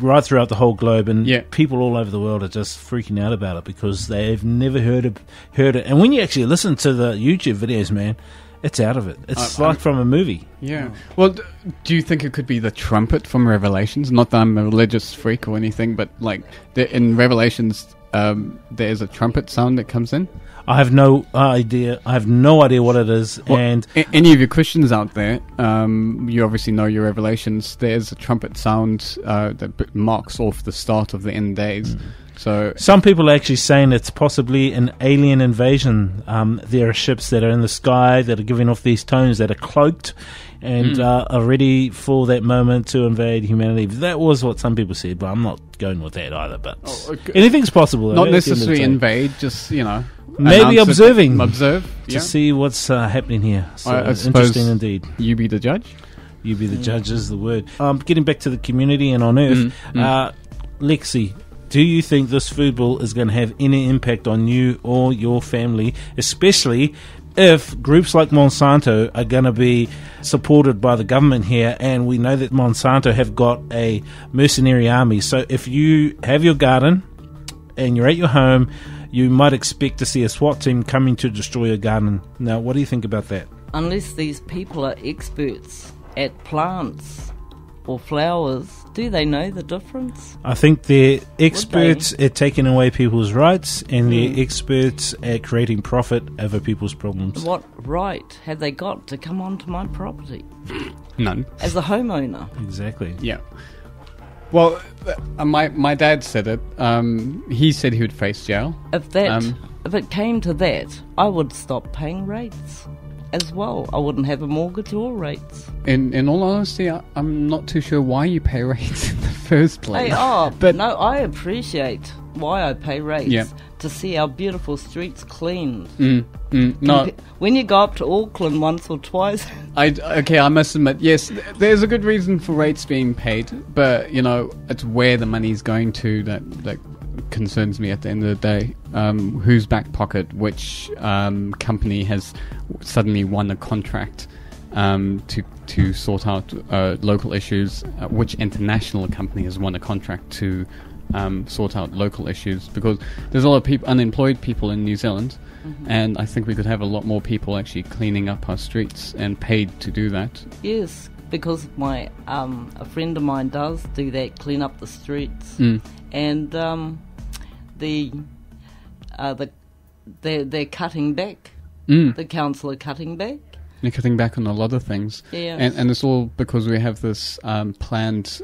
right throughout the whole globe, and people all over the world are just freaking out about it because they've never heard it. And when you actually listen to the YouTube videos, man, it's out of it. It's like from a movie. Yeah. Well, do you think it could be the trumpet from Revelations? Not that I'm a religious freak or anything, but like in Revelations, there is a trumpet sound that comes in. I have no idea. I have no idea what it is. Well, and any of you Christians out there, you obviously know your Revelations. There's a trumpet sound that marks off the start of the end days. So some people are actually saying it's possibly an alien invasion. There are ships that are in the sky that are giving off these tones that are cloaked and are ready for that moment to invade humanity. That was what some people said, but I'm not going with that either. But anything's possible. Not necessarily invade, just maybe observing. Observe to see what's happening here. So I interesting indeed. You be the judge. You be the judge is the word. Getting back to the community and on Earth, Lexy, do you think this food bill is going to have any impact on you or your family, especially if groups like Monsanto are going to be supported by the government here? And we know that Monsanto have got a mercenary army. So if you have your garden and you're at your home, you might expect to see a SWAT team coming to destroy your garden. Now, what do you think about that? unless these people are experts at plants or flowers, do they know the difference? I think they're experts at taking away people's rights, and they're experts at creating profit over people's problems. What right have they got to come onto my property? None. As a homeowner. Exactly. Yeah. Well, my dad said it. He said he would face jail. If it came to that, I would stop paying rates as well. I wouldn't have a mortgage or rates. In all honesty, I'm not too sure why you pay rates in the first place. But no, I appreciate why I pay rates to see our beautiful streets cleaned. No. When you go up to Auckland once or twice. I must admit, yes, there's a good reason for rates being paid, but it's where the money's going to that concerns me at the end of the day. Whose back pocket, which company has suddenly won a contract to sort out local issues, which international company has won a contract to sort out local issues, because there's a lot of unemployed people in New Zealand, and I think we could have a lot more people actually cleaning up our streets and paid to do that. Yes, because my a friend of mine does do that, clean up the streets, and they're cutting back. The council are cutting back. They're cutting back on a lot of things. Yeah. And it's all because we have this planned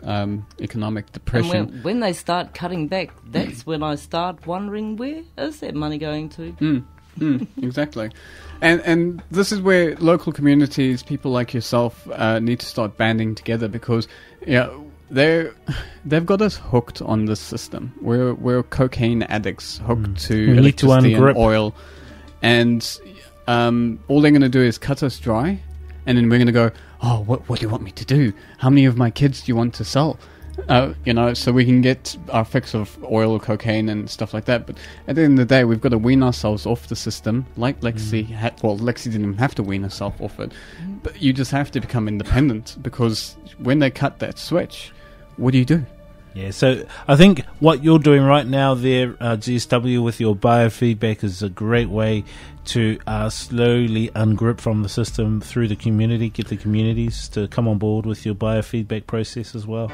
economic depression. And when they start cutting back, that's when I start wondering, where is that money going to? Exactly. And this is where local communities, people like yourself, need to start banding together, because they've got us hooked on this system. We're cocaine addicts hooked to electricity and oil, and all they're going to do is cut us dry, and then we're going to go, oh, what do you want me to do? How many of my kids do you want to sell? So we can get our fix of oil or cocaine and stuff like that. But at the end of the day, we've got to wean ourselves off the system, like Lexy Lexy didn't even have to wean herself off it, but you just have to become independent, because when they cut that switch, what do you do? Yeah, so I think what you're doing right now there, G.S.W, with your biofeedback is a great way to slowly ungrip from the system through the community, get the communities to come on board with your biofeedback process as well.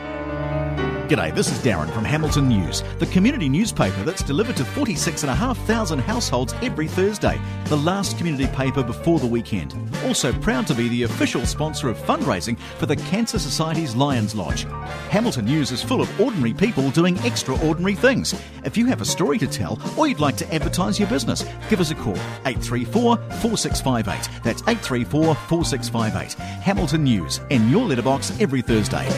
G'day, this is Darren from Hamilton News, the community newspaper that's delivered to 46,500 households every Thursday, the last community paper before the weekend. Also proud to be the official sponsor of fundraising for the Cancer Society's Lions Lodge. Hamilton News is full of ordinary people doing extraordinary things. If you have a story to tell or you'd like to advertise your business, give us a call, 834-4658. That's 834-4658. Hamilton News, in your letterbox every Thursday.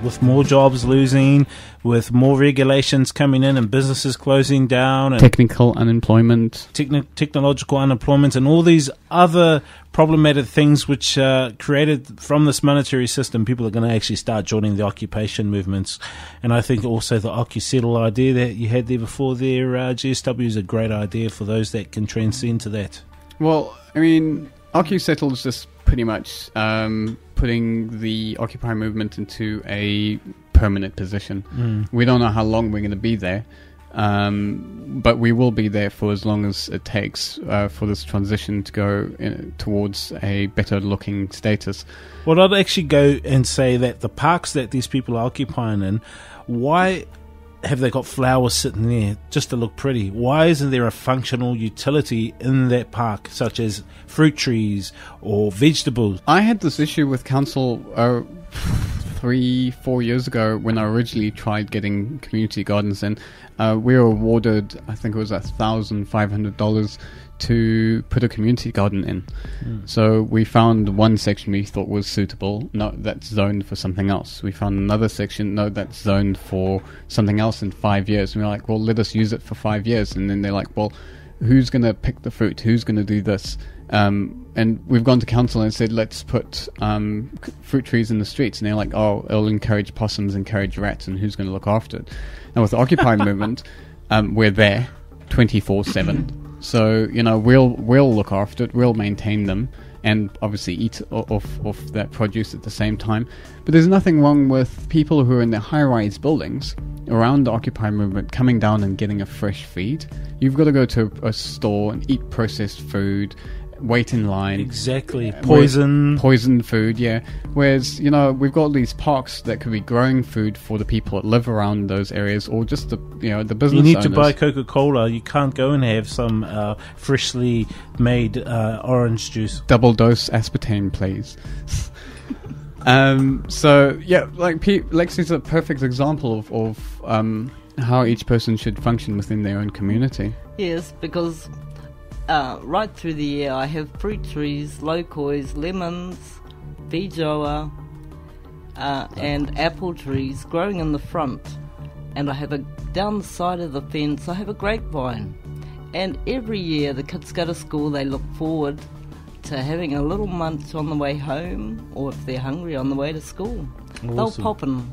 With more jobs losing, with more regulations coming in and businesses closing down, and technical unemployment, technological unemployment, and all these other problematic things which created from this monetary system, people are going to actually start joining the occupation movements. And I think also the OccuSettle idea that you had there before there, G.S.W, is a great idea for those that can transcend to that. Well, I mean, OccuSettle is just pretty much putting the Occupy movement into a permanent position. We don't know how long we're going to be there, but we will be there for as long as it takes for this transition to go towards a better looking status. Well, I'd actually go and say that the parks that these people are occupying in, why have they got flowers sitting there just to look pretty? Why isn't there a functional utility in that park, such as fruit trees or vegetables? I had this issue with council 3-4 years ago when I originally tried getting community gardens in. We were awarded, I think it was $1,500 to put a community garden in. So we found one section we thought was suitable. No, that's zoned for something else. We found another section, no, that's zoned for something else in 5 years. And we're like, well, let us use it for 5 years. And then they're like, well, who's going to pick the fruit? Who's going to do this? And we've gone to council and said, let's put fruit trees in the streets. And they're like, oh, it'll encourage possums, encourage rats, and who's going to look after it? Now with the Occupy movement, we're there 24/7. So, we'll look after it, we'll maintain them, and obviously eat off that produce at the same time. But there's nothing wrong with people who are in the high-rise buildings around the Occupy movement coming down and getting a fresh feed. You've got to go to a store and eat processed food, wait in line. Exactly. Poison food, yeah. Whereas, we've got these parks that could be growing food for the people that live around those areas, or just the business You need owners. to buy Coca-Cola. You can't go and have some freshly made orange juice. Double dose aspartame, please. So, yeah, Lexy's a perfect example of how each person should function within their own community. Yes, because right through the year I have fruit trees, loquois, lemons, bijoa, and apple trees growing in the front. And I have down the side of the fence I have a grapevine. And every year the kids go to school, they look forward to having a little munch on the way home, or if they're hungry on the way to school. Awesome. They'll pop in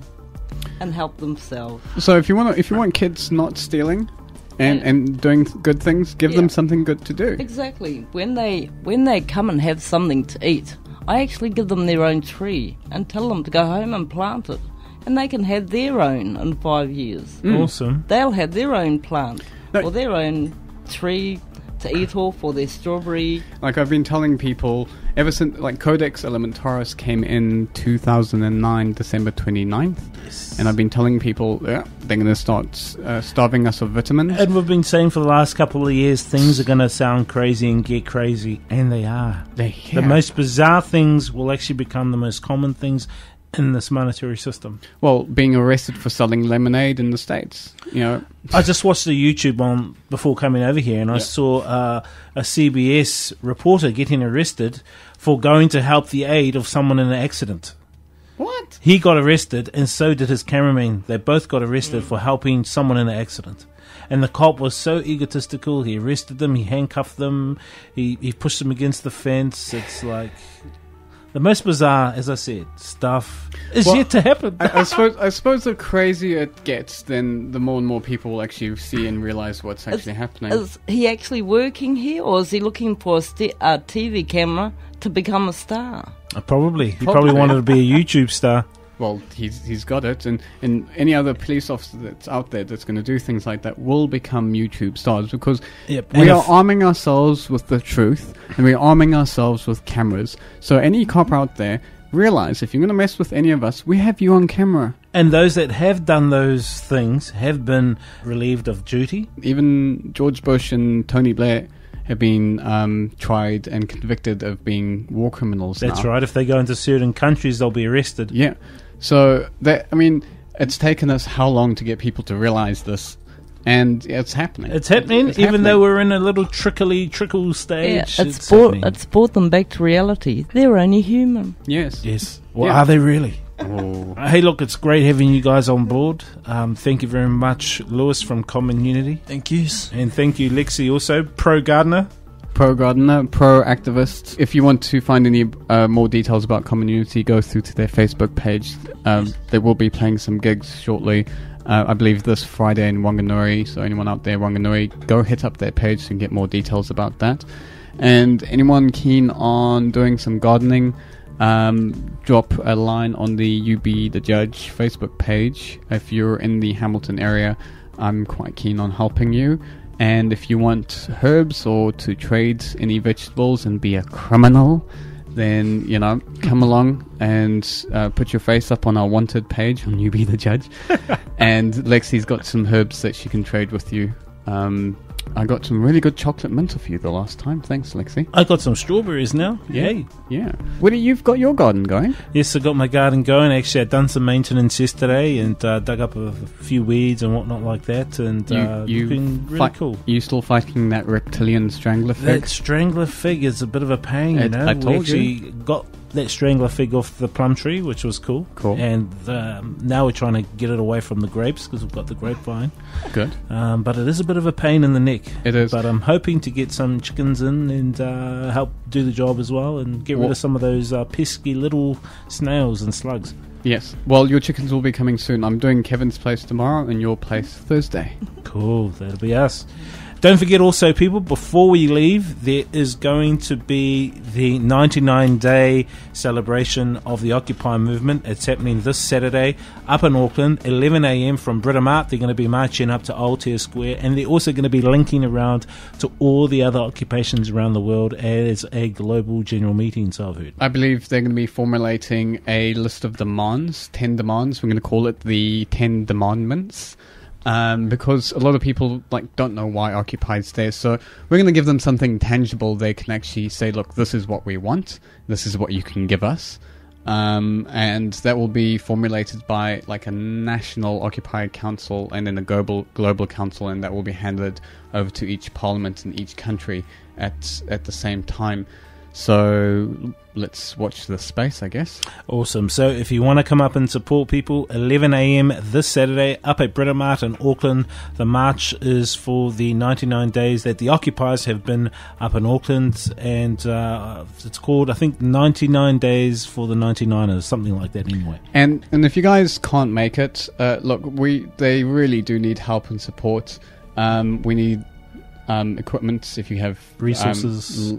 and help themselves. So if you want kids not stealing and doing good things, give them something good to do. Exactly. When they come and have something to eat, I actually give them their own tree and tell them to go home and plant it, and they can have their own in 5 years. Awesome. They'll have their own plant or their own tree to eat off, or their strawberry. Like I've been telling people ever since Codex Elementaris came in 2009, December 29th. Yes. And I've been telling people they're going to start starving us of vitamins. And we've been saying for the last couple of years things are going to sound crazy and get crazy, and they are. The most bizarre things will actually become the most common things in this monetary system. Well, being arrested for selling lemonade in the States, I just watched a YouTube one before coming over here, and I saw a CBS reporter getting arrested for going to help the aid of someone in an accident. What? He got arrested, and so did his cameraman. They both got arrested for helping someone in an accident. And the cop was so egotistical, he arrested them, he handcuffed them, he pushed them against the fence. It's like... the most bizarre, as I said, stuff is yet to happen. I suppose the crazier it gets, then the more and more people will actually see and realise what's actually happening. Is he actually working here, or is he looking for a TV camera to become a star? Probably. He probably wanted to be a YouTube star. Well, he's got it, and any other police officer that's out there that's going to do things like that will become YouTube stars, because we are arming ourselves with the truth, and we're arming ourselves with cameras. So any cop out there, realize if you're going to mess with any of us, we have you on camera. And those that have done those things have been relieved of duty. Even George Bush and Tony Blair have been tried and convicted of being war criminals. That's right. If they go into certain countries, they'll be arrested. Yeah. So, it's taken us how long to get people to realize this? And it's happening. It's happening, even though we're in a little trickle stage. Yeah, it's brought them back to reality. They're only human. Yes. Well, are they really? Oh. Hey, look, it's great having you guys on board. Thank you very much, Lewis from Common Unity. Thank you. And thank you, Lexy, also, pro-gardener, pro-activist. If you want to find any more details about Common Unity, go through to their Facebook page. They will be playing some gigs shortly. I believe this Friday in Wanganui. So anyone out there, Wanganui, go hit up their page and get more details about that. And anyone keen on doing some gardening, drop a line on the You Be the Judge Facebook page. If you're in the Hamilton area, I'm quite keen on helping you. And if you want herbs or to trade any vegetables and be a criminal, then, come along and put your face up on our wanted page on You Be the Judge. And Lexy's got some herbs that she can trade with you. I got some really good chocolate mint for you the last time. Thanks, Lexy. I got some strawberries now. Yay. Yeah. You've got your garden going? Yes, I got my garden going. Actually, I've done some maintenance yesterday and dug up a few weeds and whatnot like that. And it's been really cool. Are you still fighting that reptilian strangler fig? That strangler fig is a bit of a pain, I told you. Got that strangler fig off the plum tree, which was cool. And now we're trying to get it away from the grapes because we've got the grapevine. Good. But it is a bit of a pain in the neck. It is. But I'm hoping to get some chickens in and help do the job as well and get rid of some of those pesky little snails and slugs. Yes. Well, your chickens will be coming soon. I'm doing Kevin's place tomorrow and your place Thursday. Cool, that'll be us. Don't forget also, people, before we leave, there is going to be the 99-day celebration of the Occupy movement. It's happening this Saturday up in Auckland, 11 a.m. from Britomart. They're going to be marching up to Aotea Square, and they're also going to be linking around to all the other occupations around the world as a global general meeting, so I've heard. I believe they're going to be formulating a list of demands, 10 demands. We're going to call it the 10 Demandments. Because a lot of people don't know why Occupy's there, so we're going to give them something tangible. They can actually say, look, this is what we want, this is what you can give us, and that will be formulated by a national Occupy council and then a global council, and that will be handed over to each parliament in each country at the same time. So let's watch this space, I guess. Awesome. So if you want to come up and support people, 11 a.m. this Saturday up at Britomart in Auckland. The march is for the 99 days that the occupiers have been up in Auckland, and it's called, I think, 99 Days for the 99ers, something like that anyway. And if you guys can't make it, look, they really do need help and support. We need equipment, if you have resources,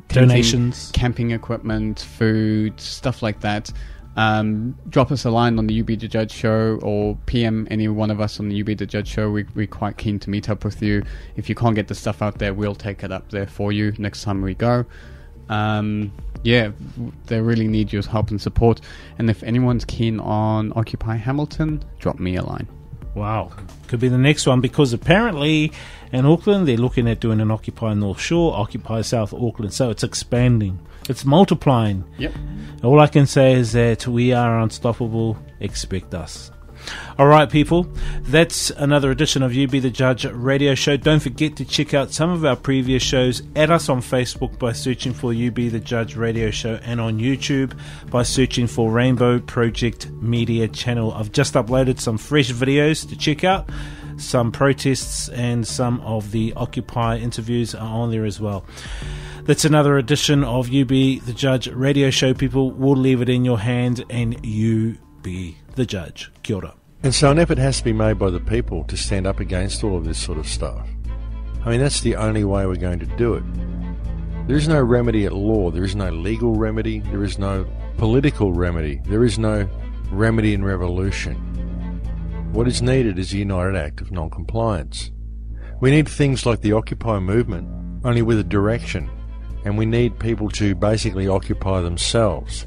donations, camping equipment, food, stuff like that. Drop us a line on the You Be the Judge show, or PM any one of us on the You Be the Judge show. We're quite keen to meet up with you. If you can't get the stuff out there, we'll take it up there for you next time we go. They really need your help and support. And if anyone's keen on Occupy Hamilton, drop me a line. Wow, could be the next one, because apparently in Auckland they're looking at doing an Occupy North Shore, Occupy South Auckland, so it's expanding, it's multiplying. Yep. All I can say is that we are unstoppable. Expect us. Alright, people, that's another edition of You Be the Judge radio show. Don't forget to check out some of our previous shows. Add us on Facebook by searching for You Be the Judge radio show, and on YouTube by searching for Rainbow Project Media channel. I've just uploaded some fresh videos to check out. Some protests and some of the Occupy interviews are on there as well. That's another edition of You Be the Judge radio show, people. We'll leave it in your hand, and you be the judge. Kia ora. And so an effort has to be made by the people to stand up against all of this sort of stuff. I mean, that's the only way we're going to do it. There is no remedy at law. There is no legal remedy. There is no political remedy. There is no remedy in revolution. What is needed is a united act of non-compliance. We need things like the Occupy movement, only with a direction. And we need people to basically occupy themselves.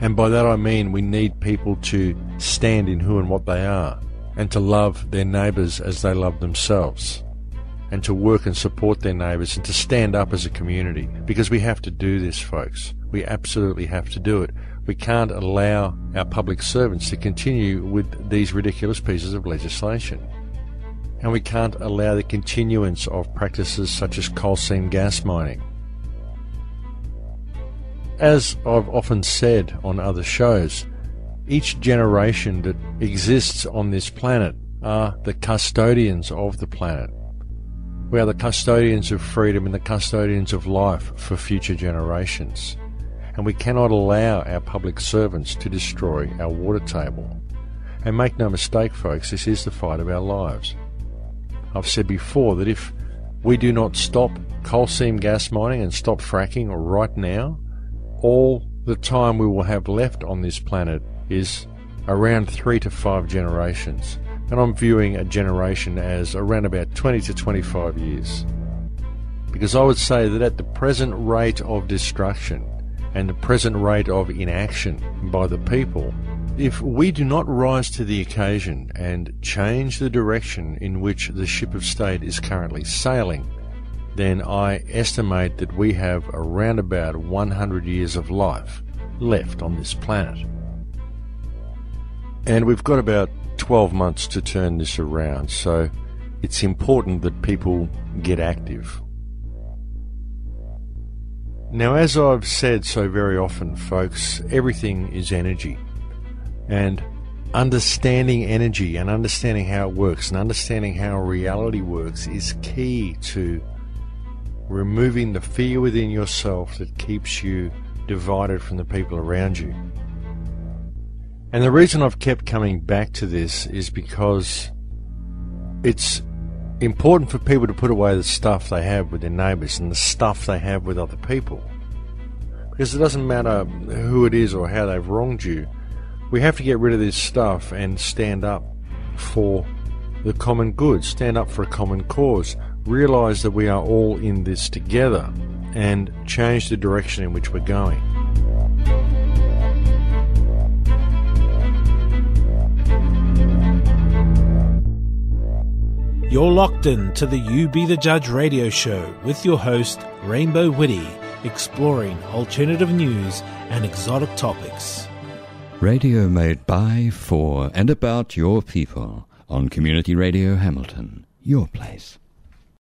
And by that I mean we need people to stand in who and what they are, and to love their neighbours as they love themselves, and to work and support their neighbours, and to stand up as a community. Because we have to do this, folks. We absolutely have to do it. We can't allow our public servants to continue with these ridiculous pieces of legislation. And we can't allow the continuance of practices such as coal seam gas mining. As I've often said on other shows, each generation that exists on this planet are the custodians of the planet. We are the custodians of freedom and the custodians of life for future generations. And we cannot allow our public servants to destroy our water table. And make no mistake, folks, this is the fight of our lives. I've said before that if we do not stop coal seam gas mining and stop fracking right now, all the time we will have left on this planet is around 3 to 5 generations. And I'm viewing a generation as around about 20 to 25 years. Because I would say that at the present rate of destruction and the present rate of inaction by the people, if we do not rise to the occasion and change the direction in which the ship of state is currently sailing, then I estimate that we have around about 100 years of life left on this planet. And we've got about 12 months to turn this around, so it's important that people get active. Now, as I've said so very often, folks, everything is energy. And understanding energy and understanding how it works and understanding how reality works is key to removing the fear within yourself that keeps you divided from the people around you. And the reason I've kept coming back to this is because it's important for people to put away the stuff they have with their neighbours and the stuff they have with other people. Because it doesn't matter who it is or how they've wronged you. We have to get rid of this stuff and stand up for the common good, stand up for a common cause, realise that we are all in this together and change the direction in which we're going. You're locked in to the You Be the Judge radio show with your host, Rainbow Wiri, exploring alternative news and exotic topics. Radio made by, for, and about your people on Community Radio Hamilton, your place.